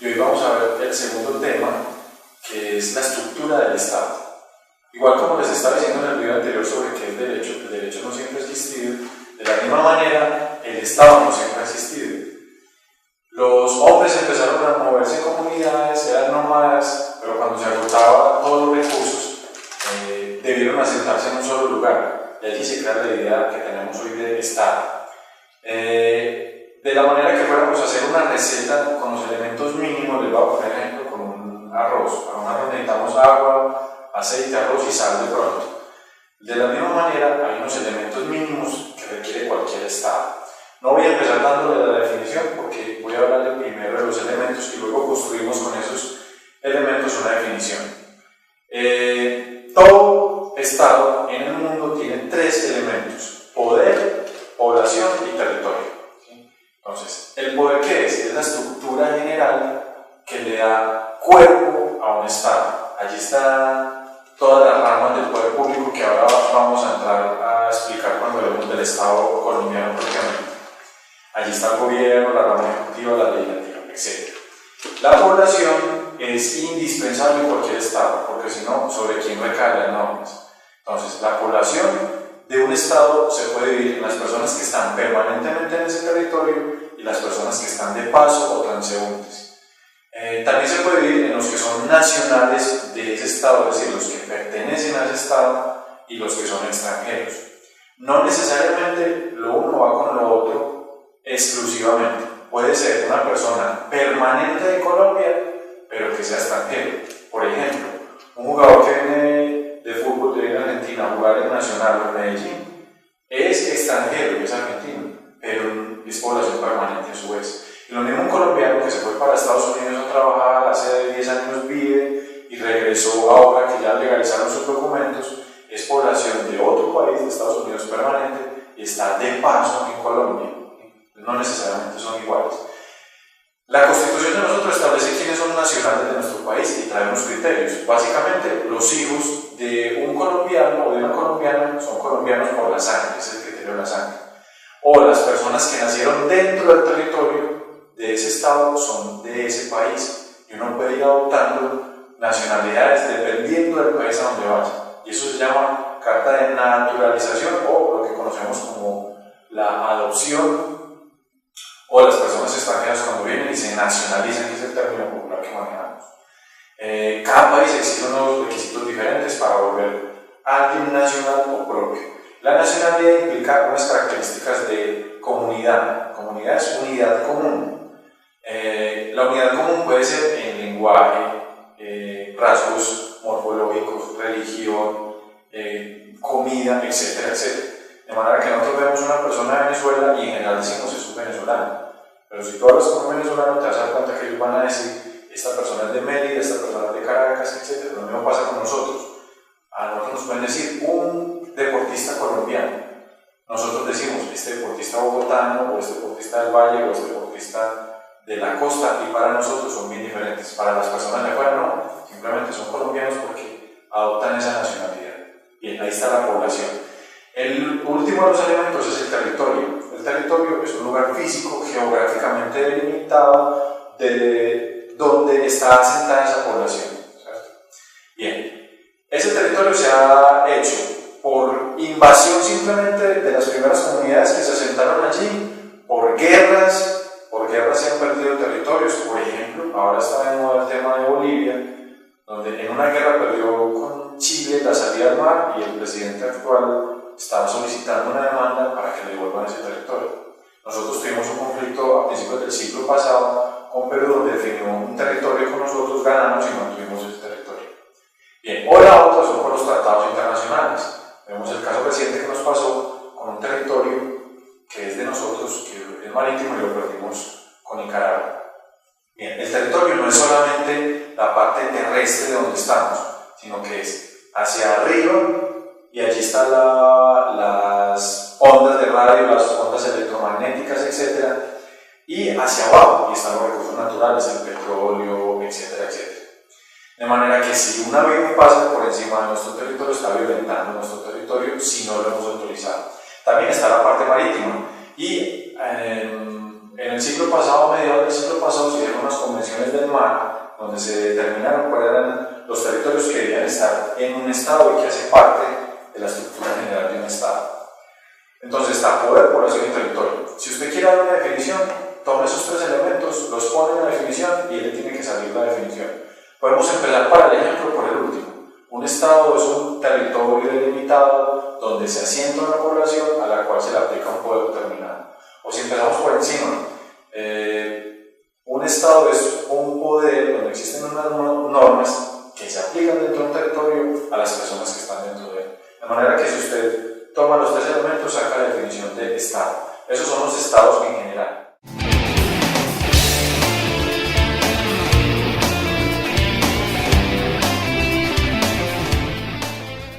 y hoy vamos a ver el segundo tema, que es la estructura del Estado. Igual como les estaba diciendo en el video anterior sobre qué es derecho, el derecho no siempre ha existido, de la misma manera el Estado no siempre ha existido. Los hombres empezaron a moverse en comunidades, eran nómadas, pero cuando se agotaban todos los recursos, debieron asentarse en un solo lugar, y allí se crea la idea que tenemos hoy de Estado. De la manera que fuéramos a hacer una receta con los elementos mínimos, les voy a poner ejemplo con un arroz. Para un arroz necesitamos agua, aceite, arroz y sal de pronto. De la misma manera, hay unos elementos mínimos que requiere cualquier Estado. No voy a empezar dándole la definición porque voy a hablarle primero de los elementos y luego construimos con esos elementos una definición. Todo Estado en el mundo tiene tres elementos: poder, población y territorio. Entonces, ¿el poder qué es? Es la estructura general que le da cuerpo a un Estado. Allí está todas las ramas del poder público que ahora vamos a entrar a explicar cuando hablemos del Estado colombiano propiamente. Allí está el gobierno, la rama ejecutiva, la legislativa, etc. La población es indispensable en cualquier Estado, porque si no, ¿sobre quién recaen las normas? Entonces, la población de un Estado se puede dividir en las personas que están permanentemente en ese territorio y las personas que están de paso o transeúntes. También se puede dividir en los que son nacionales de ese Estado, es decir, los que pertenecen a ese Estado, y los que son extranjeros. No necesariamente lo uno va con lo otro exclusivamente. Puede ser una persona permanente de Colombia, pero que sea extranjero. Por ejemplo, un jugador que viene de fútbol de Argentina a jugar en Nacional o en Medellín es extranjero, es argentino, pero es población permanente a su vez. Y lo mismo un colombiano que se fue para Estados Unidos a trabajar, hace 10 años vive y regresó ahora que ya legalizaron sus documentos, es población de otro país, de Estados Unidos permanente, y está de paso en Colombia. No necesariamente son iguales. La Constitución de nosotros establece quiénes son nacionales de nuestro país y trae unos criterios. Básicamente, los hijos de un colombiano o de una colombiana son colombianos por la sangre, es el criterio de la sangre. O las personas que nacieron dentro del territorio de ese Estado son de ese país. Y uno puede ir adoptando nacionalidades dependiendo del país a donde vaya. Y eso se llama carta de naturalización, o lo que conocemos como la adopción, o las personas extranjeras cuando vienen y se nacionalizan, que es el término popular que manejamos. Cada país exige unos requisitos diferentes para volver a alguien nacional o propio. La nacionalidad implica unas características de comunidad. Comunidad es unidad común. La unidad común puede ser en lenguaje, rasgos morfológicos, religión, comida, etcétera, etcétera. De manera que nosotros vemos una persona de Venezuela y en general decimos es un venezolano. Pero si tú hablas con un venezolano te vas a dar cuenta que ellos van a decir esta persona es de Mérida, esta persona es de Caracas, etc. Lo mismo pasa con nosotros. A nosotros nos pueden decir un deportista colombiano. Nosotros decimos este deportista bogotano, o este deportista del Valle, o este deportista de la costa, y para nosotros son bien diferentes. Para las personas de afuera no, simplemente son colombianos porque adoptan esa nacionalidad. Bien, ahí está la población. El último de los elementos es el territorio. El territorio es un lugar físico, geográficamente delimitado, de donde está asentada esa población, ¿cierto? Bien, ese territorio se ha hecho por invasión simplemente de las primeras comunidades que se asentaron allí, por guerras se han perdido territorios. Por ejemplo, ahora está de moda el tema de Bolivia, donde en una guerra perdió con Chile la salida al mar, y el presidente actual estaba solicitando una demanda para que le devuelvan ese territorio. Nosotros tuvimos un conflicto a principios del siglo pasado con Perú, donde definió un territorio con nosotros, ganamos y mantuvimos ese territorio. Bien, o la otra son por los tratados internacionales. Vemos el caso reciente que nos pasó con un territorio que es de nosotros, que es marítimo, y lo perdimos con Nicaragua. Bien, el territorio no es solamente la parte terrestre de donde estamos, sino que es hacia arriba, y allí están las ondas de radio, las ondas electromagnéticas, etc. Y hacia abajo, y están los recursos naturales, el petróleo, etcétera, etcétera. De manera que si un avión pasa por encima de nuestro territorio, está violentando nuestro territorio si no lo hemos autorizado. También está la parte marítima, y en el siglo pasado, a mediados del siglo pasado, se dieron unas convenciones del humana, donde se determinaron cuáles eran los territorios que debían estar en un Estado y que hace parte de la estructura general de un Estado. Entonces está poder, población y territorio. Si usted quiere dar una definición, tome esos tres elementos, los pone en la definición y le tiene que salir la definición. Podemos empezar para el ejemplo por el último. Un Estado es un territorio delimitado donde se asienta una población a la cual se le aplica un poder determinado. O si empezamos por encima, un Estado es un poder donde existen unas normas que se aplican dentro de un territorio a las personas que están dentro de él. De manera que si usted toma los tres elementos, saca la definición de Estado. Esos son los estados en general.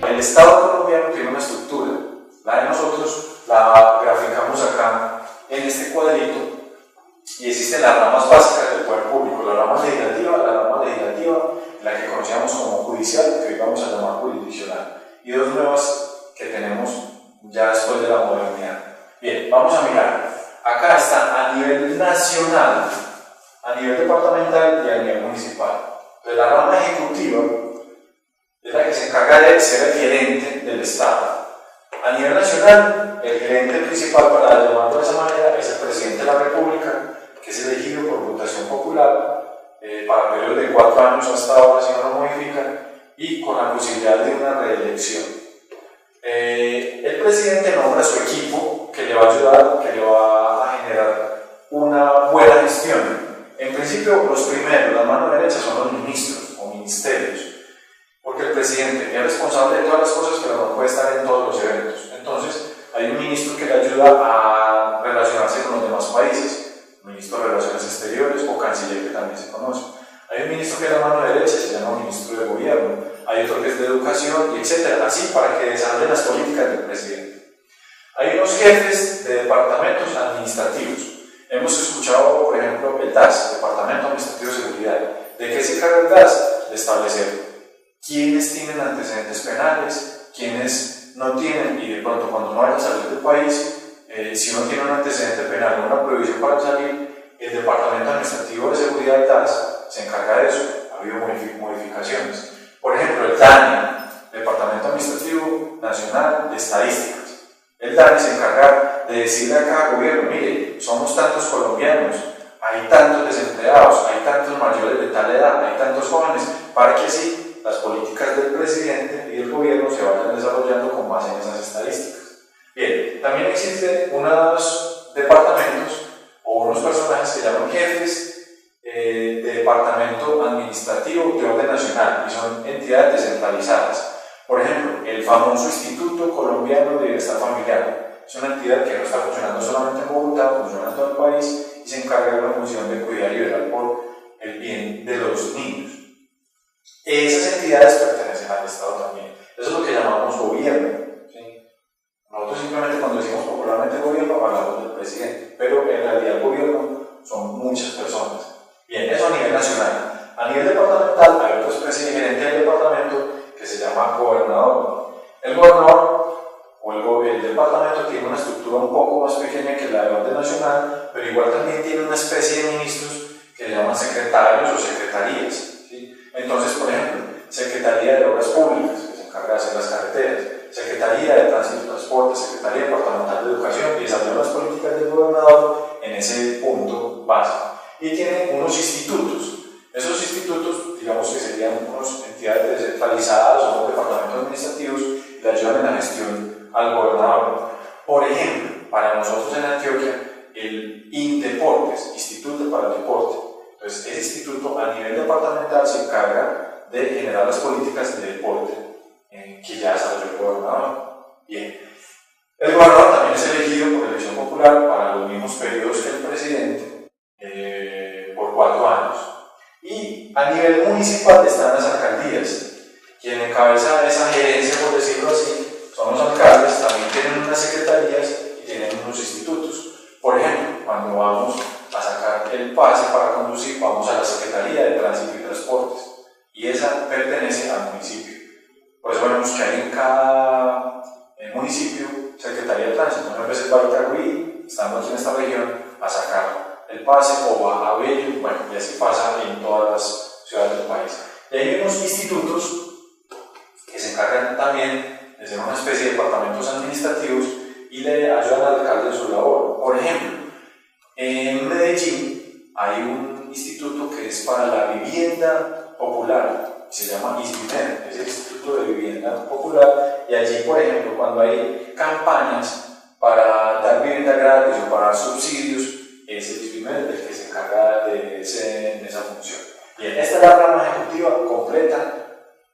El Estado colombiano tiene una estructura. La de nosotros la graficamos acá en este cuadrito y existen las ramas básicas del poder público, la rama legislativa, la que conocíamos como judicial, que hoy vamos a llamar jurisdiccional, y dos nuevas que tenemos ya después de la modernidad. Bien, vamos a mirar. Acá está a nivel nacional, a nivel departamental y a nivel municipal. Entonces, la rama ejecutiva es la que se encarga de ser el gerente del Estado. A nivel nacional, el gerente principal, para llamarlo de esa manera, es el presidente de la República, que es elegido por votación popular para periodos de 4 años hasta ahora, si no lo modifican, y con la posibilidad de una reelección. El presidente nombra a su equipo que le va a ayudar, que le va a generar una buena gestión. En principio, los primeros, la mano derecha, son los ministros o ministerios, porque el presidente es responsable de todas las cosas, pero no puede estar en todos los eventos. Entonces, hay un ministro que le ayuda a relacionarse con los demás países, ministro de Relaciones Exteriores o canciller, que también se conoce. Hay un ministro que es la mano derecha, se llama ministro de Gobierno. Hay otro que es de Educación, y etcétera, así para que desarrollen las políticas del presidente. Hay unos jefes de departamentos administrativos. Hemos escuchado, por ejemplo, el DAS, Departamento Administrativo de Seguridad. ¿De qué se encarga el DAS? De establecer quiénes tienen antecedentes penales, quiénes no tienen, y de pronto cuando no vayan a salir del país, si uno tiene un antecedente penal o una prohibición para salir, el Departamento Administrativo de Seguridad DAS se encarga de eso. Ha habido modificaciones. Por ejemplo, el DANE, Departamento Administrativo Nacional de Estadísticas. El DANE se encarga de decirle a cada gobierno: mire, somos tantos colombianos, hay tantos desempleados, hay tantos mayores de tal edad, hay tantos jóvenes, para que así las políticas del presidente y del gobierno se vayan desarrollando con base en esas estadísticas. Bien, también existen unos departamentos o unos personajes que llaman jefes de departamento administrativo de orden nacional, y son entidades descentralizadas. Por ejemplo, el famoso Instituto Colombiano de Bienestar Familiar es una entidad que no está funcionando solamente en Bogotá, funciona en todo el país y se encarga de la función de cuidar y velar por el bien de los niños. Esas entidades pertenecen al Estado también. Eso es lo que llamamos gobierno. ¿Sí? Nosotros simplemente, cuando decimos popularmente gobierno, hablamos del presidente, pero en realidad el gobierno son muchas personas. Bien, eso a nivel nacional. A nivel departamental hay otra especie de gerente del departamento que se llama gobernador. El gobernador o el departamento tiene una estructura un poco más pequeña que la de orden nacional, pero igual también tiene una especie de ministros que se llaman secretarios o secretarías. ¿Sí? Entonces, por ejemplo, Secretaría de Obras Públicas, que se encarga de hacer las carreteras, Secretaría de Tránsito y Transporte, Secretaría Departamental de Educación, y desarrollan las políticas del gobernador en ese punto básico. Y tienen unos institutos. Esos institutos, digamos que serían unas entidades descentralizadas o unos departamentos administrativos que le ayudan en la gestión al gobernador. Por ejemplo, para nosotros en Antioquia, el INDEPORTES, Instituto para el Deporte. Entonces, ese instituto a nivel departamental se encarga de generar las políticas de deporte que ya desarrolló el gobernador. Bien. El gobernador también es elegido por elección popular para los mismos periodos que el presidente, por 4 años. Y a nivel municipal están las alcaldías. Quien encabeza esa gerencia, por decirlo así, son los alcaldes. También tienen unas secretarías y tienen unos institutos. Por ejemplo, cuando vamos a sacar el pase para conducir, vamos a la Secretaría de Tránsito y Transportes, y esa pertenece al municipio. Por eso vemos que hay en cada municipio Secretaría de Tránsito. Muchas veces va a Itagüí, estando aquí en esta región, a sacar el pase, o va a Bello, bueno, y así pasa en todas las ciudades del país. Y hay unos institutos que se encargan también de ser una especie de departamentos administrativos y le ayudan al alcalde en su labor. Por ejemplo, en Medellín hay un instituto que es para la vivienda popular, se llama ISVIMED, es el Instituto de Vivienda Popular, y allí, por ejemplo, cuando hay campañas para dar vivienda gratis o para dar subsidios, es el ISVIMED el que se encarga de esa función. Bien, esta es la rama ejecutiva completa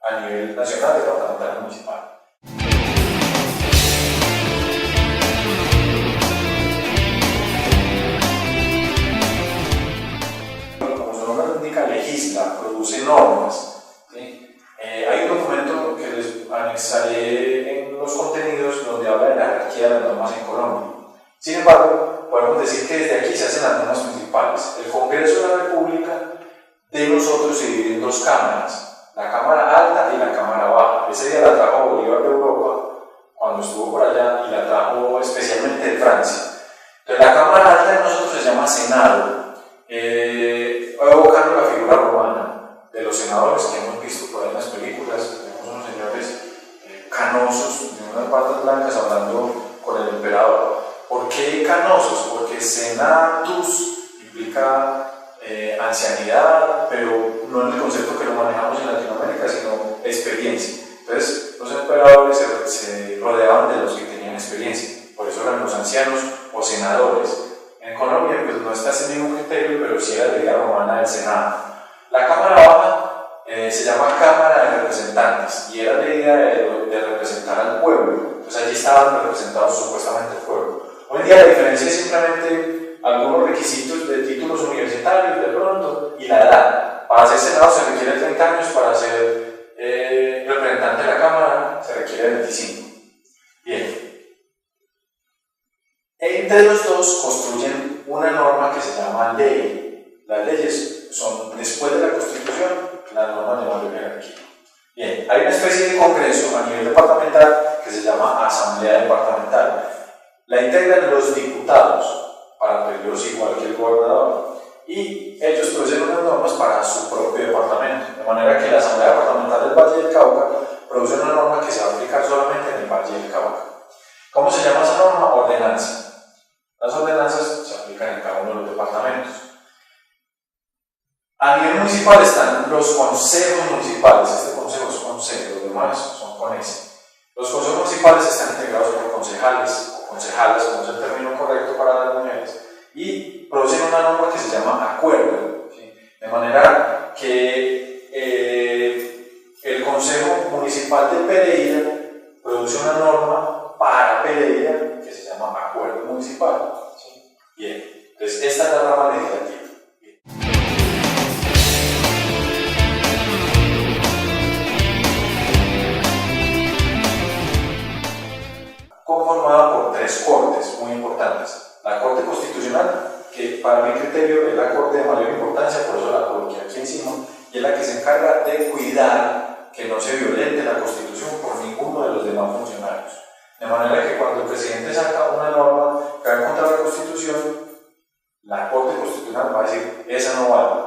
a nivel nacional, departamental y municipal. Como su nombre lo indica, legisla, produce normas, ¿sí? Hay un documento que les anexaré en los contenidos donde habla de la jerarquía de las normas en Colombia. Sin embargo, podemos decir que desde aquí se hacen las normas principales. El Congreso de la República de nosotros se divide en dos cámaras, la Cámara Alta y la Cámara Baja. Ese día la trajo Bolívar de Europa cuando estuvo por allá y la trajo especialmente de Francia. Entonces la Cámara Alta de nosotros se llama Senado, evocando la figura romana de los senadores que hemos visto por ahí en las películas. Tenemos unos señores canosos, de unas patas blancas hablando con el emperador. ¿Por qué canosos? Porque senatus implica ancianidad, pero no en el concepto que lo manejamos en Latinoamérica, sino experiencia. Entonces, los emperadores se rodeaban de los que tenían experiencia, por eso eran los ancianos o senadores. En Colombia, pues no está ese mismo criterio, pero sí era la idea romana del Senado. La Cámara Baja se llama Cámara de Representantes y era la idea de representar al pueblo. Entonces, allí estaban representados supuestamente el pueblo. Hoy en día la diferencia es simplemente algunos requisitos de títulos universitarios de pronto y la edad. Para ser senado se requiere 30 años, para ser representante de la Cámara se requiere 25. Bien. Entre los dos construyen una norma que se llama ley. Las leyes son, después de la Constitución, las normas de mayor jerarquía. Bien, hay una especie de congreso a nivel departamental que se llama Asamblea Departamental. La integran los diputados para periodos igual que el gobernador y ellos producen unas normas para su propio departamento, de manera que la Asamblea Departamental del Valle del Cauca produce una norma que se va a aplicar solamente en el Valle del Cauca. ¿Cómo se llama esa norma? Ordenanza. Las ordenanzas se aplican en cada uno de los departamentos. A nivel municipal están los consejos municipales. Este consejo es consejo, los demás son con ese. Los consejos municipales están integrados por concejales o concejales, como es el término correcto para las mujeres, y producen una norma que se llama acuerdo, ¿sí? De manera que el Consejo Municipal de Pereira produce una norma para Pereira que se llama acuerdo municipal, ¿sí? Bien, entonces esta es la rama legislativa. Conformada por tres cortes muy importantes. La Corte Constitucional, que para mi criterio es la corte de mayor importancia, por eso la coloqué aquí encima, y es la que se encarga de cuidar que no se violente la Constitución por ninguno de los demás funcionarios. De manera que cuando el presidente saca una norma que va contra la Constitución, la Corte Constitucional va a decir, esa no vale.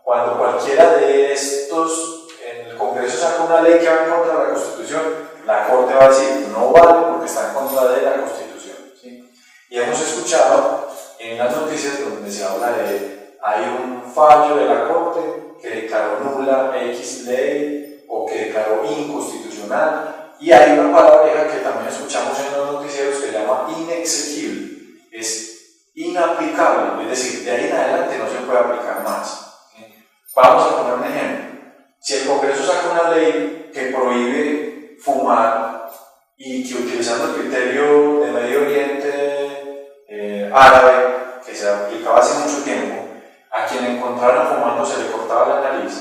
Cuando cualquiera de estos en el Congreso saca una ley que va en contra de la Constitución, la Corte va a decir, no vale porque está en contra de la Constitución, ¿sí? Y hemos escuchado en las noticias donde se habla de, hay un fallo de la Corte que declaró nula X ley o que declaró inconstitucional, y hay una palabra que también escuchamos en los noticieros que se llama inexequible, es inaplicable, es decir, de ahí en adelante no se puede aplicar más, ¿sí? Vamos a poner un ejemplo. Si el Congreso saca una ley que prohíbe fumar y que, utilizando el criterio de Medio Oriente árabe que se aplicaba hace mucho tiempo, a quien encontraran fumando se le cortaba la nariz,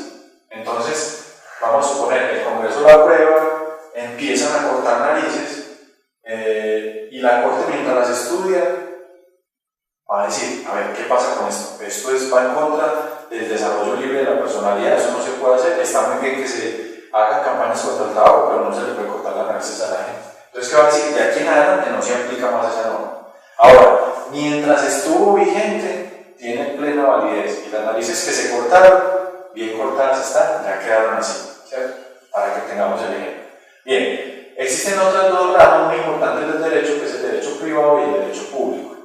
entonces vamos a suponer que el Congreso la aprueba, empiezan a cortar narices y la Corte, mientras las estudia, va a decir, a ver, ¿qué pasa con esto? Esto va en contra del desarrollo libre de la personalidad, eso no se puede hacer. Está muy bien que se hagan campañas contra el tabaco, pero no se le puede cortar las narices a la gente. Entonces, ¿qué va a decir? De aquí en adelante no se aplica más esa norma. Ahora, mientras estuvo vigente, tiene plena validez y las narices que se cortaron, bien cortadas están, ya quedaron así, ¿cierto? Para que tengamos el ejemplo. Bien, existen otras dos ramas muy importantes del derecho, que es el derecho privado y el derecho público.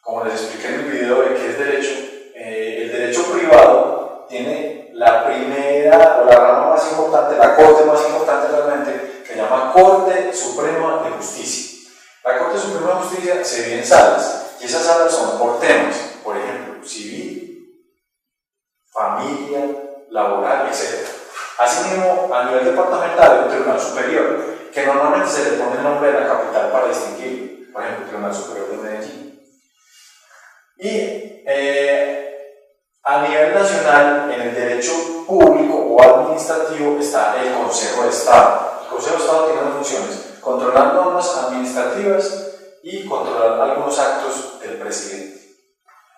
Como les expliqué en el video de qué es derecho, el derecho privado tiene la primera o la rama más importante, la corte más importante realmente, que se llama Corte Suprema de Justicia. La Corte Suprema de Justicia se divide en salas, y esas salas son por temas, por ejemplo, civil, familia, laboral, etc. Asimismo, a nivel departamental hay un tribunal superior, que normalmente se le pone el nombre de la capital para distinguirlo, por ejemplo, el Tribunal Superior de Medellín. Y a nivel nacional, en el derecho público o administrativo está el Consejo de Estado. El Consejo de Estado tiene dos funciones: controlar normas administrativas y controlar algunos actos del presidente.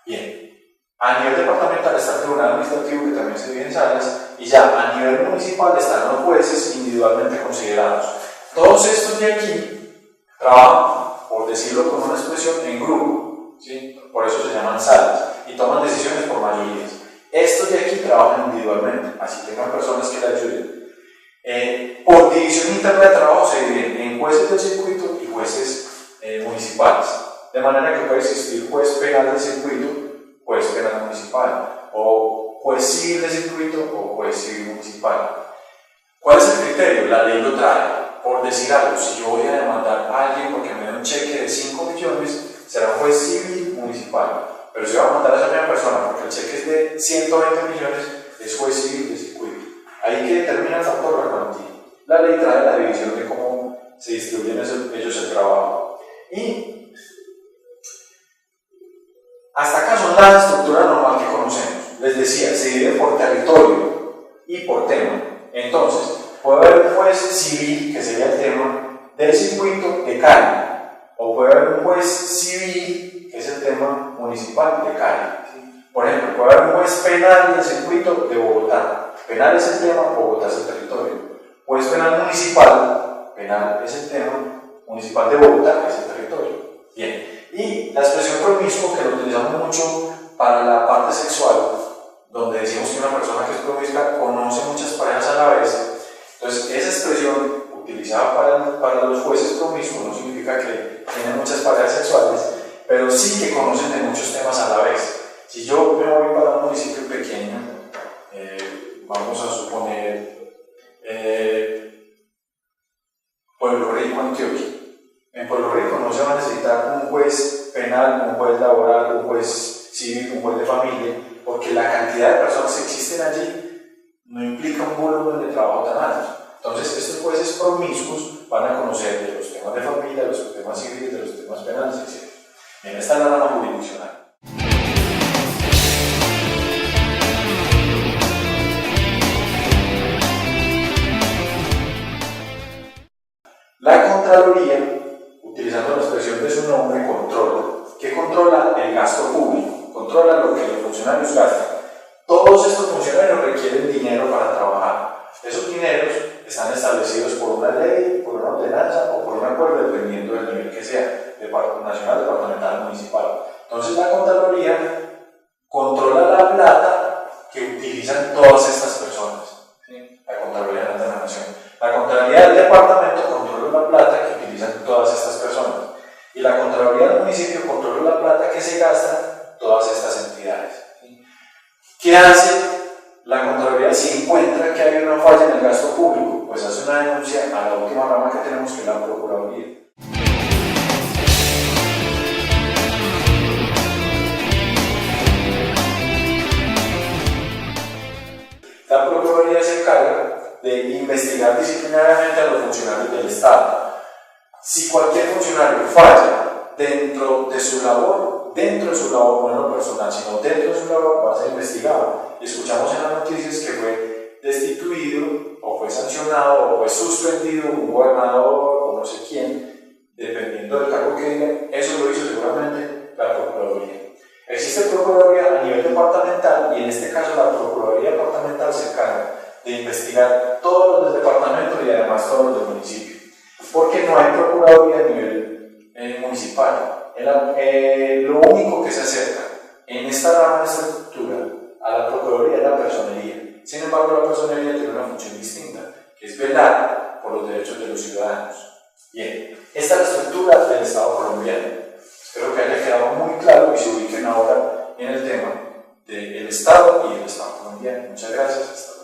Bien, a nivel departamental está el Tribunal Administrativo, que también se divide en salas, y ya a nivel municipal están los jueces individualmente considerados. Todos estos de aquí trabajan, por decirlo con una expresión, en grupo, ¿sí? Por eso se llaman salas, y toman decisiones por mayorías. Estos de aquí trabajan individualmente, así tengan personas que le ayuden. Por división interna de trabajo se dividen en jueces del circuito y jueces municipales, de manera que puede existir juez penal del circuito, juez penal municipal, o juez civil de circuito o juez civil municipal. ¿Cuál es el criterio? La ley lo trae. Por decir algo, si yo voy a demandar a alguien porque me da un cheque de 5 millones, será un juez civil municipal. Pero si voy a mandar a esa misma persona porque el cheque es de 120 millones, es juez civil de circuito. Ahí que determina el factor la cuantía. La ley trae la división de cómo se distribuyen ellos el trabajo. Y hasta acá son la estructura normal que conocemos. Les decía, se divide por territorio y por tema. Entonces, puede haber un juez civil, que sería el tema del circuito de Cali, o puede haber un juez civil, que es el tema municipal de Cali. ¿Sí? Por ejemplo, puede haber un juez penal del circuito de Bogotá. Penal es el tema, Bogotá es el territorio. Juez penal municipal, penal es el tema, municipal de Bogotá es el territorio. Bien. Y la expresión promiscuo, que lo utilizamos mucho para la parte sexual, donde decimos que una persona que es promiscua conoce muchas parejas a la vez. Entonces, esa expresión utilizada para los jueces promiscuos no significa que tienen muchas parejas sexuales, pero sí que conocen de muchos temas a la vez. Si yo me voy para un municipio pequeño, vamos a suponer Pueblo Rico, Antioquia. En Pueblo Rico no se va a necesitar un juez penal, un juez laboral, un juez civil, un juez de familia, porque la cantidad de personas que existen allí no implica un volumen de trabajo tan alto. Entonces, estos jueces promiscuos van a conocer de los temas de familia, de los temas civiles, de los temas penales, etc. Bien, esta es la rama jurisdiccional. La Contraloría, utilizando la expresión de su nombre, controla. ¿Qué controla? El gasto público. Controla lo que los funcionarios gastan. Todos estos funcionarios requieren dinero para trabajar. Esos dineros están establecidos por una ley, por una ordenanza o por un acuerdo, dependiendo del nivel que sea, nacional, departamental, municipal. Entonces la Contraloría controla la plata que utilizan todas estas personas. ¿Sí? La Contraloría de la Nación. La Contraloría del departamento controla la plata que utilizan todas estas personas. Y la Contraloría del municipio controla la plata que se gasta todas estas entidades. ¿Sí? ¿Qué hace la Contraloría si encuentra que hay una falla en el gasto público? Pues hace una denuncia a la última rama que tenemos, que es la Procuraduría. La Procuraduría se encarga de investigar disciplinariamente a los funcionarios del Estado. Si cualquier funcionario falla dentro de su labor, no en lo personal, sino dentro de su labor, va a ser investigado. Escuchamos en las noticias que fue destituido, o fue sancionado, o fue suspendido un gobernador, o no sé quién, dependiendo del cargo que digan. Eso lo hizo seguramente la Procuraduría. Existe Procuraduría a nivel departamental, y en este caso la Procuraduría departamental se encarga de investigar todos los del departamento y además todos los del municipio. Porque no hay Procuraduría a nivel municipal. Lo único que se acerca en esta rama de esta estructura a la Procuraduría es la personería. Sin embargo, la personería tiene una función distinta, que es velar por los derechos de los ciudadanos. Bien, esta es la estructura del Estado colombiano. Espero que haya quedado muy claro y se ubiquen ahora en el tema del Estado y del Estado colombiano. Muchas gracias.